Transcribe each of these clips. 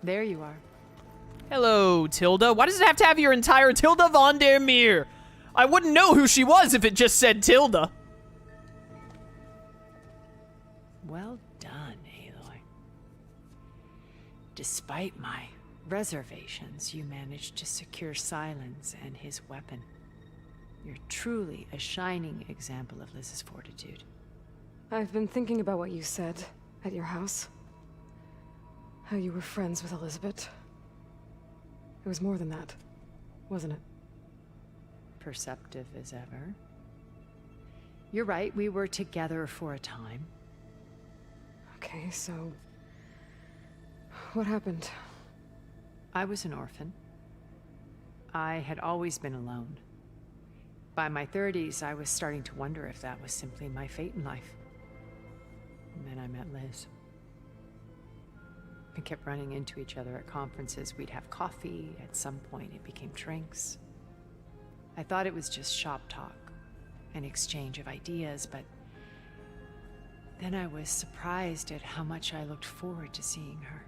There you are. Hello, Tilda. Why does it have to have your entire Tilda von der Meer? I wouldn't know who she was if it just said Tilda. Well done, Aloy. Despite my reservations, you managed to secure Silence and his weapon. You're truly a shining example of Liz's fortitude. I've been thinking about what you said at your house. How you were friends with Elizabeth. It was more than that, wasn't it? Perceptive as ever. You're right, we were together for a time. Okay, so... what happened? I was an orphan. I had always been alone. By my 30s, I was starting to wonder if that was simply my fate in life. And then I met Liz. We kept running into each other at conferences. We'd have coffee. At some point, it became drinks. I thought it was just shop talk, an exchange of ideas, but then I was surprised at how much I looked forward to seeing her.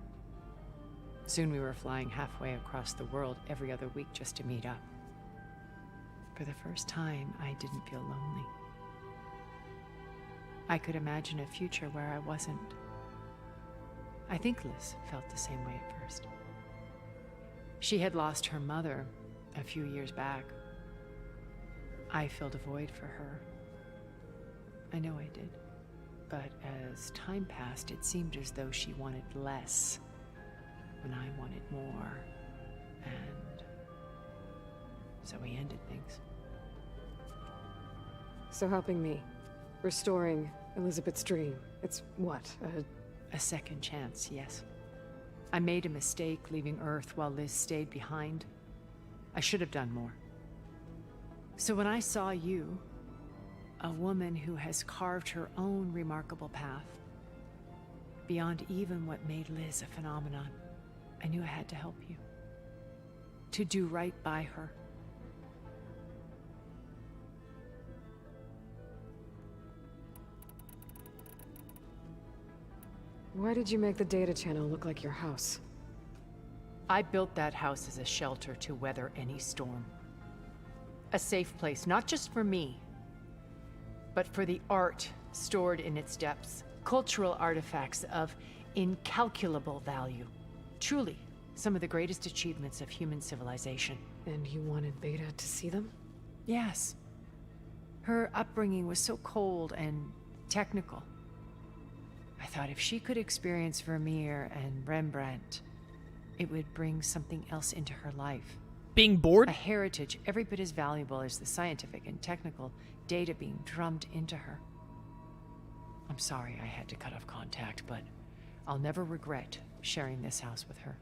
Soon we were flying halfway across the world every other week just to meet up. For the first time, I didn't feel lonely. I could imagine a future where I wasn't. I think Liz felt the same way at first. She had lost her mother a few years back. I filled a void for her. I know I did. But as time passed, it seemed as though she wanted less when I wanted more. And so we ended things. So helping me, restoring Elizabeth's dream, it's what, A second chance, yes. I made a mistake leaving Earth while Liz stayed behind. I should have done more. So when I saw you, a woman who has carved her own remarkable path, beyond even what made Liz a phenomenon, I knew I had to help you. To do right by her. Why did you make the data channel look like your house? I built that house as a shelter to weather any storm. A safe place, not just for me, but for the art stored in its depths, cultural artifacts of incalculable value. Truly, some of the greatest achievements of human civilization. And you wanted Beta to see them? Yes. Her upbringing was so cold and technical. I thought if she could experience Vermeer and Rembrandt, it would bring something else into her life. Being bored? A heritage every bit as valuable as the scientific and technical data being drummed into her. I'm sorry I had to cut off contact, but I'll never regret sharing this house with her.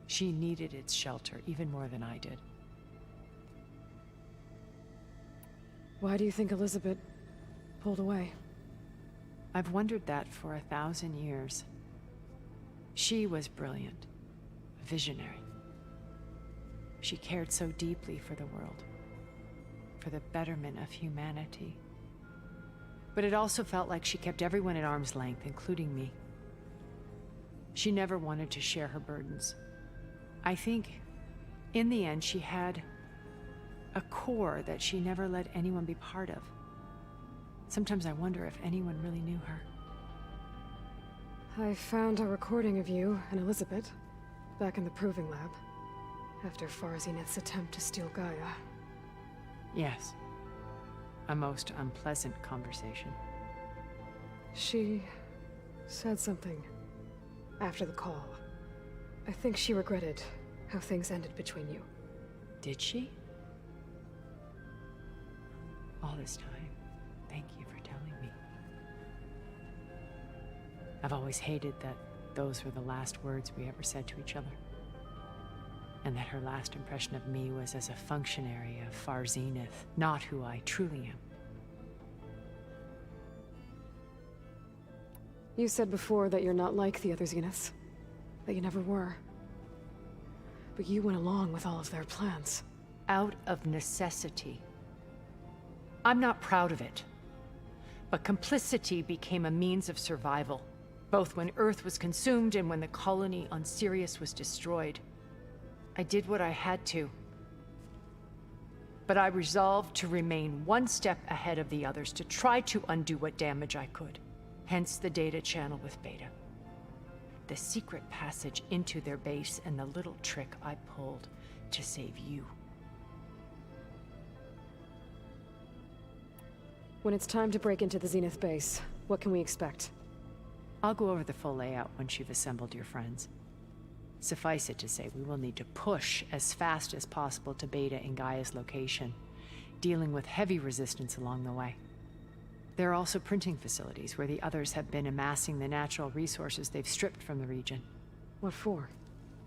She needed its shelter even more than I did. Why do you think Elizabeth pulled away? I've wondered that for 1,000 years. She was brilliant, visionary. She cared so deeply for the world, for the betterment of humanity. But it also felt like she kept everyone at arm's length, including me. She never wanted to share her burdens. I think, in the end, she had a core that she never let anyone be part of. Sometimes I wonder if anyone really knew her. I found a recording of you and Elizabeth back in the proving lab after Farzineth's attempt to steal Gaia. Yes. A most unpleasant conversation. She said something after the call. I think she regretted how things ended between you. Did she? All this time, thank you for telling me. I've always hated that those were the last words we ever said to each other. And that her last impression of me was as a functionary of Farzineth, not who I truly am. You said before that you're not like the other Zeniths. That you never were. But you went along with all of their plans. Out of necessity. I'm not proud of it. But complicity became a means of survival. both when Earth was consumed and when the colony on Sirius was destroyed. I did what I had to. But I resolved to remain one step ahead of the others, to try to undo what damage I could. Hence the data channel with Beta. The secret passage into their base and the little trick I pulled to save you. When it's time to break into the Zenith base, what can we expect? I'll go over the full layout once you've assembled your friends. Suffice it to say, we will need to push as fast as possible to Beta and Gaia's location, dealing with heavy resistance along the way. There are also printing facilities where the others have been amassing the natural resources they've stripped from the region. What for?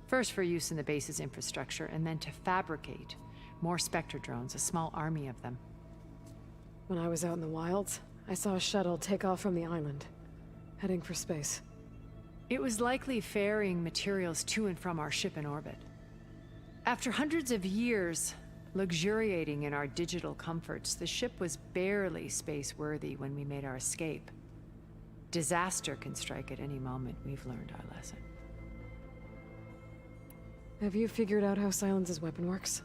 First for use in the base's infrastructure, and then to fabricate more Spectre drones, a small army of them. When I was out in the wilds, I saw a shuttle take off from the island, heading for space. It was likely ferrying materials to and from our ship in orbit. After hundreds of years luxuriating in our digital comforts, the ship was barely space-worthy when we made our escape. Disaster can strike at any moment. We've learned our lesson. Have you figured out how Silence's weapon works?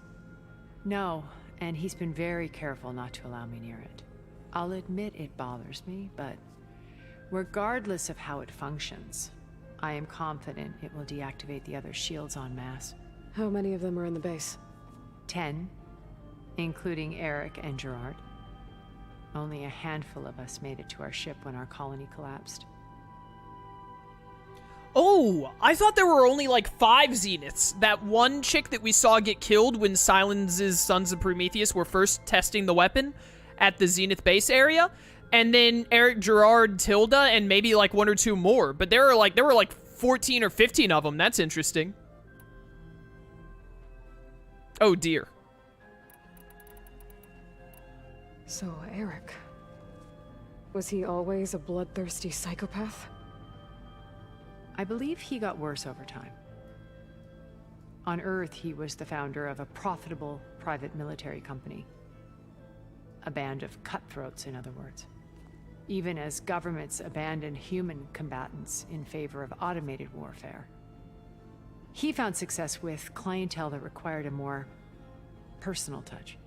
No, and he's been very careful not to allow me near it. I'll admit it bothers me, but regardless of how it functions, I am confident it will deactivate the other shields en masse. How many of them are in the base? 10, including Eric and Gerard. Only a handful of us made it to our ship when our colony collapsed. Oh, I thought there were only like 5 Zeniths. That one chick that we saw get killed when Silence's Sons of Prometheus were first testing the weapon at the Zenith base area. And then Eric, Gerard, Tilda, and maybe like 1 or 2 more. But there were like 14 or 15 of them. That's interesting. Oh dear. So, Eric. Was he always a bloodthirsty psychopath? I believe he got worse over time. On Earth, he was the founder of a profitable private military company. A band of cutthroats, in other words. Even as governments abandoned human combatants in favor of automated warfare. He found success with clientele that required a more personal touch.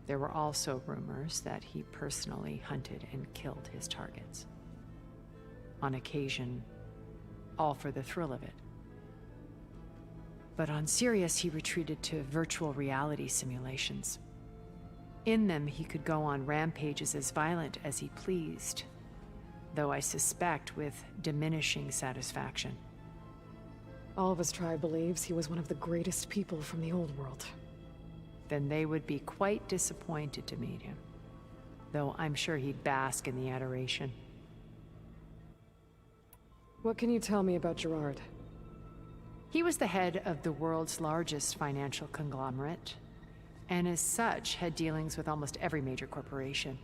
There were also rumors that he personally hunted and killed his targets. On occasion, all for the thrill of it. But on Sirius, he retreated to virtual reality simulations. In them, he could go on rampages as violent as he pleased, though I suspect with diminishing satisfaction. All of his tribe believes he was one of the greatest people from the old world. Then they would be quite disappointed to meet him, though I'm sure he'd bask in the adoration. What can you tell me about Gerard? He was the head of the world's largest financial conglomerate, and as such had dealings with almost every major corporation.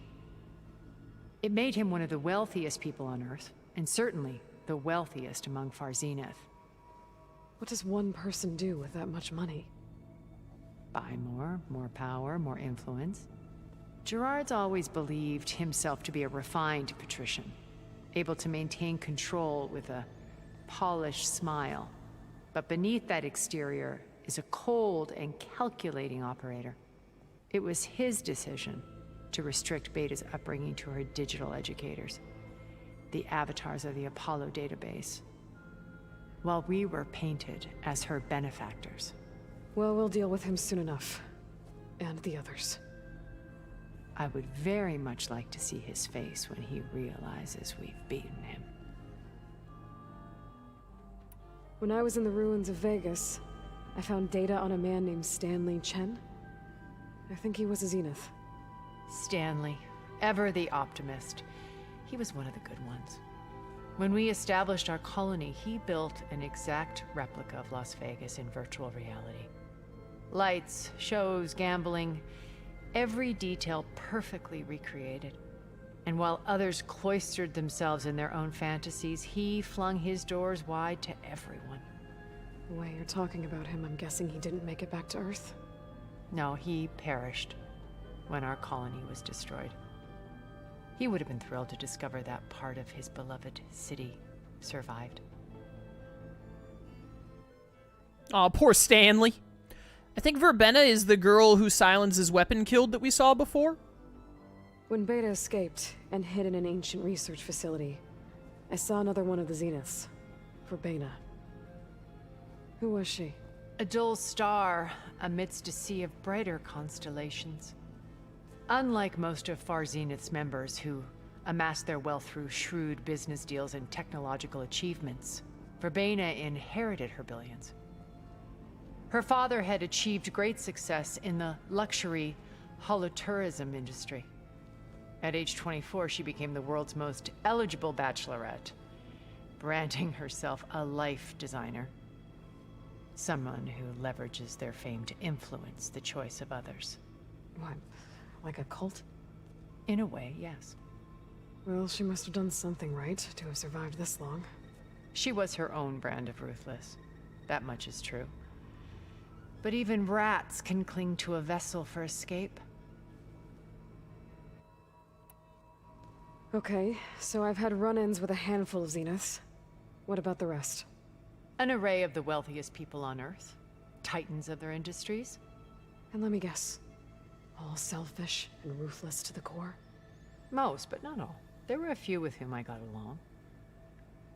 It made him one of the wealthiest people on Earth, and certainly the wealthiest among Far Zenith. What does one person do with that much money? Buy more power, more influence. Gerard's always believed himself to be a refined patrician, able to maintain control with a polished smile. But beneath that exterior is a cold and calculating operator. It was his decision to restrict Beta's upbringing to her digital educators, the avatars of the Apollo database, while we were painted as her benefactors. Well, we'll deal with him soon enough. And the others. I would very much like to see his face when he realizes we've beaten him. When I was in the ruins of Vegas, I found data on a man named Stanley Chen. I think he was a Zenith. Stanley, ever the optimist. He was one of the good ones. When we established our colony, he built an exact replica of Las Vegas in virtual reality. Lights, shows, gambling, every detail perfectly recreated. And while others cloistered themselves in their own fantasies, he flung his doors wide to everyone. The way you're talking about him, I'm guessing he didn't make it back to Earth? No, he perished when our colony was destroyed. He would have been thrilled to discover that part of his beloved city survived. Aw, poor Stanley. I think Verbena is the girl who Silence's weapon killed that we saw before. When Beta escaped and hid in an ancient research facility, I saw another one of the Zeniths. Verbena. Who was she? A dull star amidst a sea of brighter constellations. Unlike most of Far Zenith's members who amassed their wealth through shrewd business deals and technological achievements, Verbena inherited her billions. Her father had achieved great success in the luxury holotourism industry. At age 24, she became the world's most eligible bachelorette, branding herself a life designer. Someone who leverages their fame to influence the choice of others. What, like a cult? In a way, yes. Well, she must have done something right to have survived this long. She was her own brand of ruthless. That much is true. But even rats can cling to a vessel for escape. Okay, so I've had run-ins with a handful of Zeniths. What about the rest? An array of the wealthiest people on Earth. Titans of their industries. And let me guess. All selfish and ruthless to the core? Most, but not all. There were a few with whom I got along.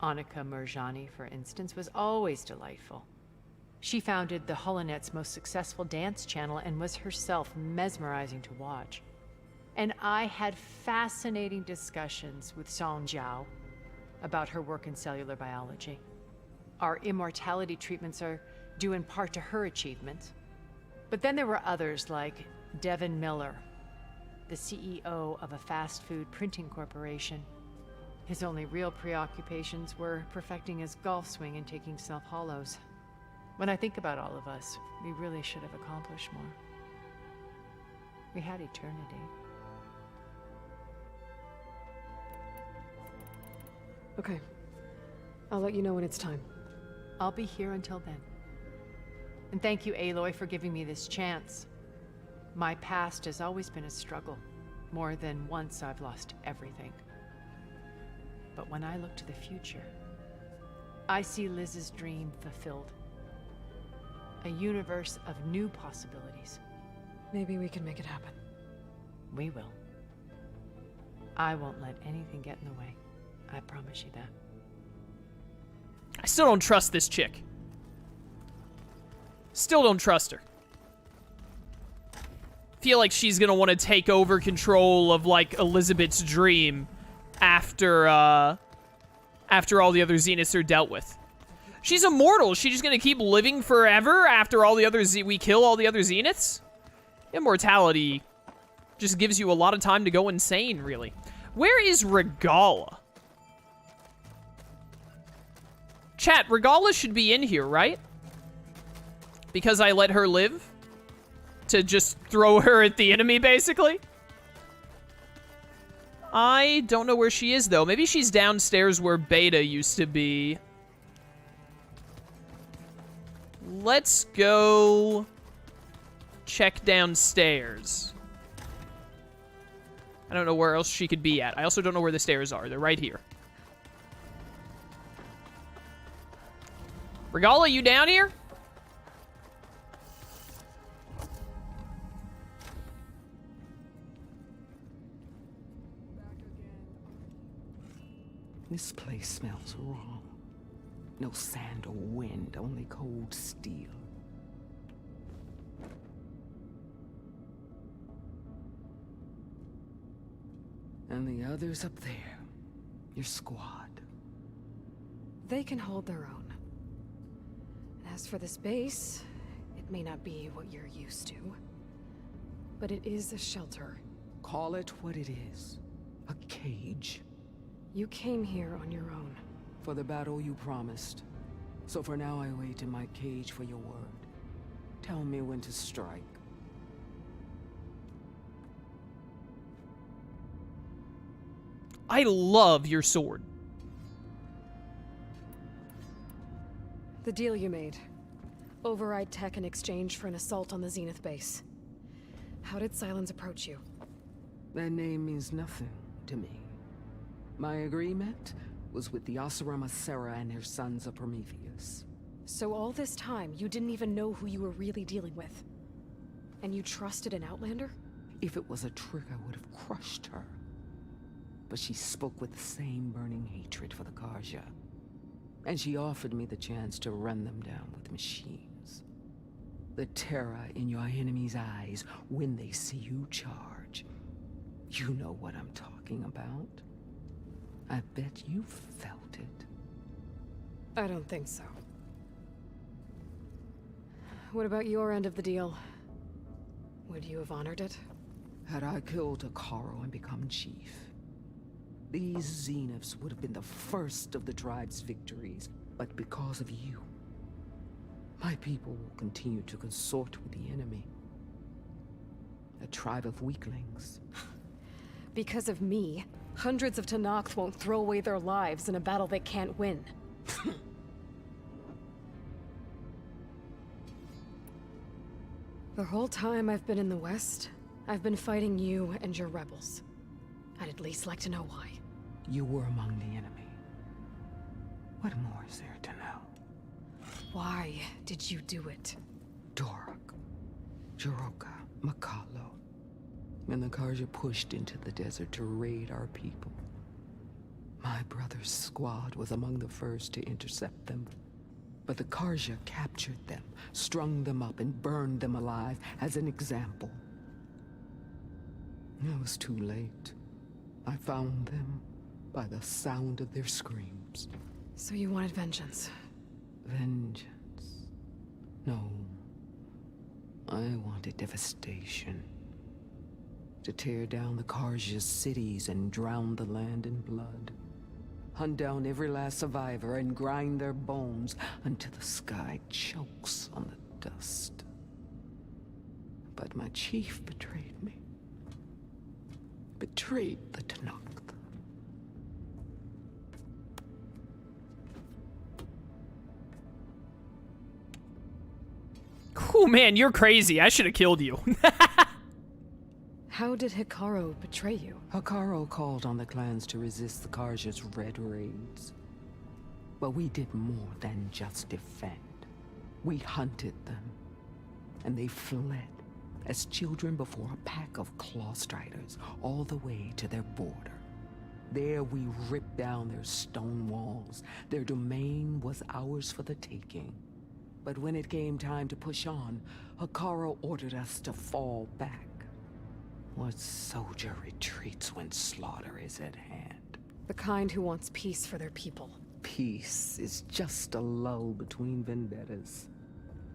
Annika Murjani, for instance, was always delightful. She founded the Holonet's most successful dance channel and was herself mesmerizing to watch. And I had fascinating discussions with Song Jiao about her work in cellular biology. Our immortality treatments are due in part to her achievements. But then there were others like Devin Miller, the CEO of a fast food printing corporation. His only real preoccupations were perfecting his golf swing and taking self-hollows. When I think about all of us, we really should have accomplished more. We had eternity. Okay. I'll let you know when it's time. I'll be here until then. And thank you, Aloy, for giving me this chance. My past has always been a struggle. More than once I've lost everything. But when I look to the future, I see Liz's dream fulfilled. A universe of new possibilities. Maybe we can make it happen. We will. I won't let anything get in the way. I promise you that. I still don't trust this chick. Still don't trust her. Feel like she's gonna want to take over control of, like, Elizabeth's dream after all the other Zeniths are dealt with. She's immortal. She's just gonna keep living forever after all the other we kill all the other Zeniths? Immortality just gives you a lot of time to go insane, really. Where is Regalla? Chat, Regalla should be in here, right? Because I let her live? To just throw her at the enemy, basically? I don't know where she is, though. Maybe she's downstairs where Beta used to be. Let's go check downstairs. I don't know where else she could be at. I also don't know where the stairs are. They're right here. Regalla, you down here? This place smells wrong. No sand or wind, only cold steel. And the others up there, your squad. They can hold their own. And as for this base, it may not be what you're used to, but it is a shelter. Call it what it is. A cage. You came here on your own. For the battle you promised. So for now I wait in my cage for your word. Tell me when to strike. I love your sword. The deal you made. Override tech in exchange for an assault on the Zenith base. How did Silence approach you? That name means nothing to me. My agreement was with the Osurama Sera and her sons of Prometheus. So all this time, you didn't even know who you were really dealing with? And you trusted an Outlander? If it was a trick, I would have crushed her. But she spoke with the same burning hatred for the Karja. And she offered me the chance to run them down with machines. The terror in your enemy's eyes when they see you charge. You know what I'm talking about. I bet you felt it. I don't think so. What about your end of the deal? Would you have honored it? Had I killed Hekarro and become chief, these Zeniths would have been the first of the tribe's victories. But because of you, my people will continue to consort with the enemy. A tribe of weaklings. Because of me, hundreds of Tenakth won't throw away their lives in a battle they can't win. The whole time I've been in the West, I've been fighting you and your rebels. I'd at least like to know why. You were among the enemy. What more is there to know? Why did you do it? Dorak, Jiroka, Makalo, and the Karja pushed into the desert to raid our people. My brother's squad was among the first to intercept them. But the Karja captured them, strung them up, and burned them alive as an example. It was too late. I found them by the sound of their screams. So you wanted vengeance? Vengeance? No. I wanted devastation. To tear down the Karja's cities and drown the land in blood. Hunt down every last survivor and grind their bones until the sky chokes on the dust. But my chief betrayed me. Betrayed the Tenakth. Oh man, you're crazy. I should have killed you. How did Hekarro betray you? Hekarro called on the clans to resist the Karja's red raids. But we did more than just defend. We hunted them, and they fled as children before a pack of claw striders all the way to their border. There we ripped down their stone walls. Their domain was ours for the taking. But when it came time to push on, Hekarro ordered us to fall back. What soldier retreats when slaughter is at hand? The kind who wants peace for their people. Peace is just a lull between vendettas.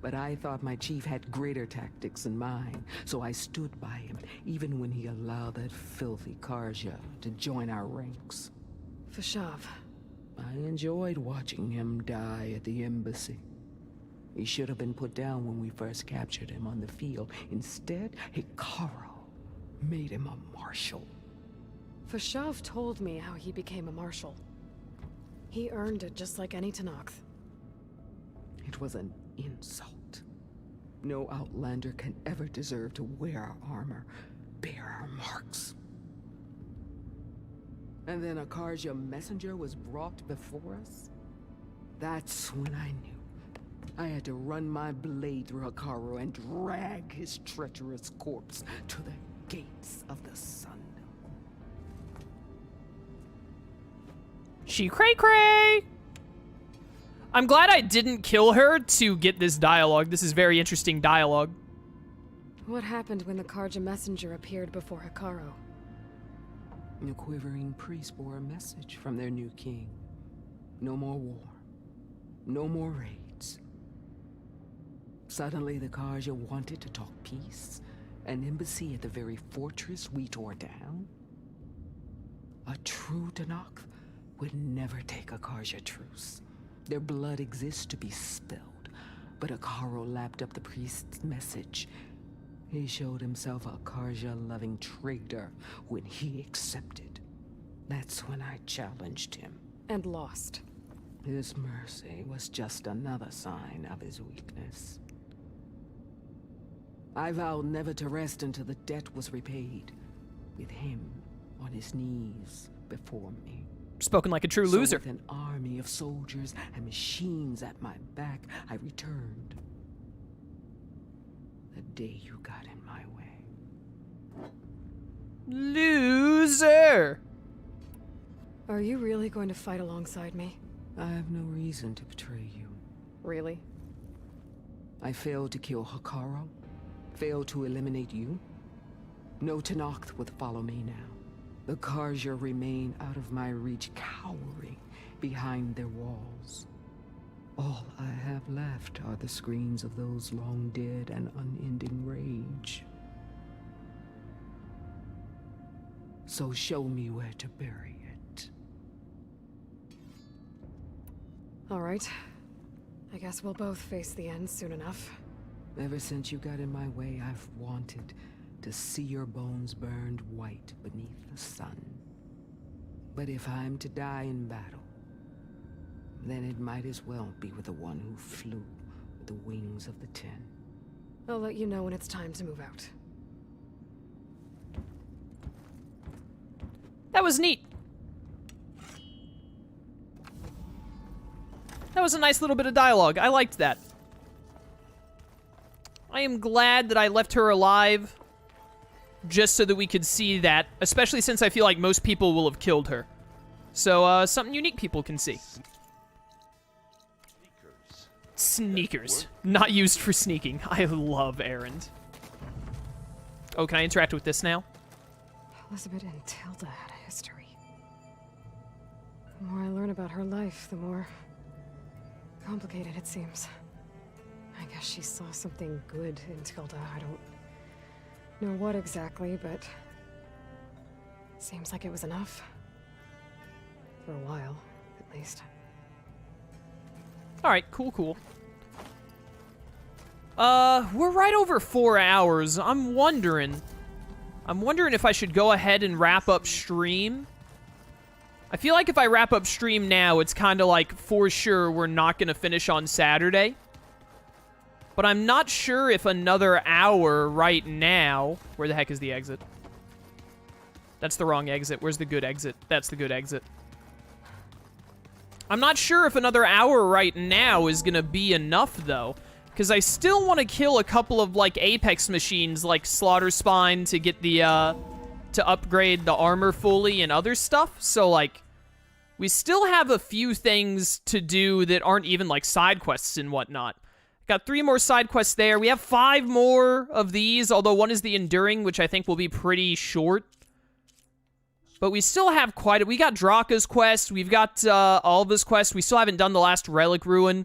But I thought my chief had greater tactics than mine, so I stood by him, even when he allowed that filthy Karja to join our ranks. Fashav. I enjoyed watching him die at the embassy. He should have been put down when we first captured him on the field. Instead, Hekarro made him a marshal. Fashav told me how he became a marshal. He earned it just like any Tenakth. It was an insult. No Outlander can ever deserve to wear our armor, bear our marks. And then a Karja messenger was brought before us? That's when I knew. I had to run my blade through Hekarro and drag his treacherous corpse to the gates of the sun. She cray-cray! I'm glad I didn't kill her to get this dialogue. This is very interesting dialogue. What happened when the Karja messenger appeared before Hekarro? The quivering priest bore a message from their new king. No more war. No more raids. Suddenly the Karja wanted to talk peace. An embassy at the very fortress we tore down? A true Tenakth would never take a Karja truce. Their blood exists to be spilled, but Hekarro lapped up the priest's message. He showed himself a Karja-loving traitor when he accepted. That's when I challenged him. And lost. His mercy was just another sign of his weakness. I vowed never to rest until the debt was repaid, with him on his knees before me. Spoken like a true So loser. with an army of soldiers and machines at my back, I returned. The day you got in my way. Loser! Are you really going to fight alongside me? I have no reason to betray you. Really? I failed to kill Hikaru, failed to eliminate you. No Tenakth would follow me now. The Karja remain out of my reach, cowering behind their walls. All I have left are the screams of those long dead and unending rage. So show me where to bury it. All right. I guess we'll both face the end soon enough. Ever since you got in my way, I've wanted to see your bones burned white beneath the sun. But if I'm to die in battle, then it might as well be with the one who flew with the wings of the Ten. I'll let you know when it's time to move out. That was neat. That was a nice little bit of dialogue. I liked that. I am glad that I left her alive just so that we could see that, especially since I feel like most people will have killed her. So, something unique people can see. Sneakers. Not used for sneaking. I love Erend. Oh, can I interact with this now? Elizabeth and Tilda had a history. The more I learn about her life, the more complicated it seems. I guess she saw something good in Tilda. I don't know what exactly, but seems like it was enough. For a while, at least. Alright, cool. We're right over 4 hours. I'm wondering if I should go ahead and wrap up stream. I feel like if I wrap up stream now, it's kind of like for sure we're not going to finish on Saturday. But I'm not sure if another hour right now... Where the heck is the exit? That's the wrong exit. Where's the good exit? That's the good exit. I'm not sure if another hour right now is going to be enough, though. Because I still want to kill a couple of, like, Apex machines, like Slaughter Spine, to get the, to upgrade the armor fully and other stuff. So, like, we still have a few things to do that aren't even, like, side quests and whatnot. Got 3 more side quests there. We have 5 more of these, although one is the Enduring, which I think will be pretty short. But we still have quite a... We got Draka's quest. We've got Alva's quest. We still haven't done the last Relic Ruin.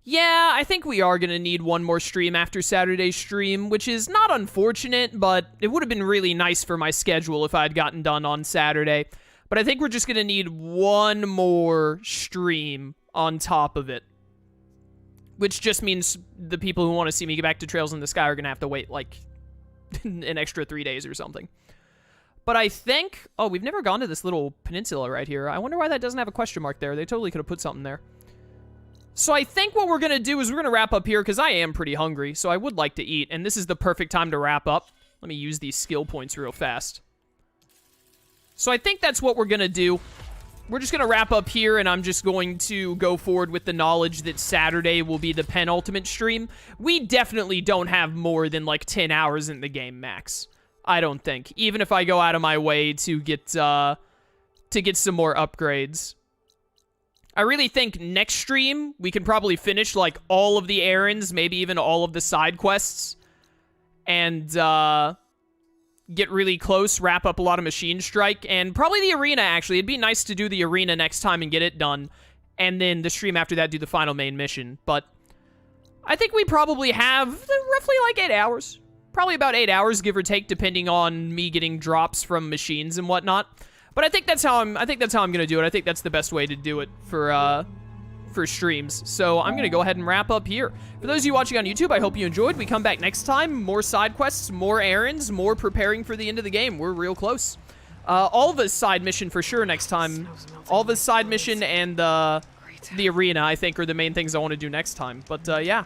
Yeah, I think we are going to need one more stream after Saturday's stream, which is not unfortunate, but it would have been really nice for my schedule if I had gotten done on Saturday. But I think we're just going to need one more stream on top of it. Which just means the people who want to see me get back to Trails in the Sky are going to have to wait, like, an extra 3 days or something. But I think... Oh, we've never gone to this little peninsula right here. I wonder why that doesn't have a question mark there. They totally could have put something there. So I think what we're going to do is we're going to wrap up here, because I am pretty hungry, so I would like to eat, and this is the perfect time to wrap up. Let me use these skill points real fast. So I think that's what we're going to do. We're just going to wrap up here, and I'm just going to go forward with the knowledge that Saturday will be the penultimate stream. We definitely don't have more than, like, 10 hours in the game max. I don't think. Even if I go out of my way to get some more upgrades. I really think next stream, we can probably finish, like, all of the errands, maybe even all of the side quests, and, get really close, wrap up a lot of Machine Strike, and probably the arena, actually. It'd be nice to do the arena next time and get it done, and then the stream after that do the final main mission, but I think we probably have roughly, like, 8 hours. Probably about 8 hours, give or take, depending on me getting drops from machines and whatnot. But I think that's how I'm gonna do it. I think that's the best way to do it for streams. So I'm gonna go ahead and wrap up here. For those of you watching on YouTube, I hope you enjoyed. We come back next time. More side quests, more errands, more preparing for the end of the game. We're real close. Alva's side mission for sure next time. Alva's side mission and the arena, I think, are the main things I want to do next time. But yeah.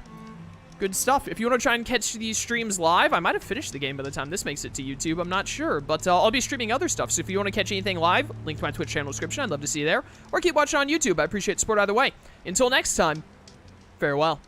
Good Good stuff. If you want to try and catch these streams live, I might have finished the game by the time this makes it to YouTube. I'm not sure, but I'll be streaming other stuff. So if you want to catch anything live, link to my Twitch channel description. I'd love to see you there. Or keep watching on YouTube. I appreciate the support either way. Until next time, farewell.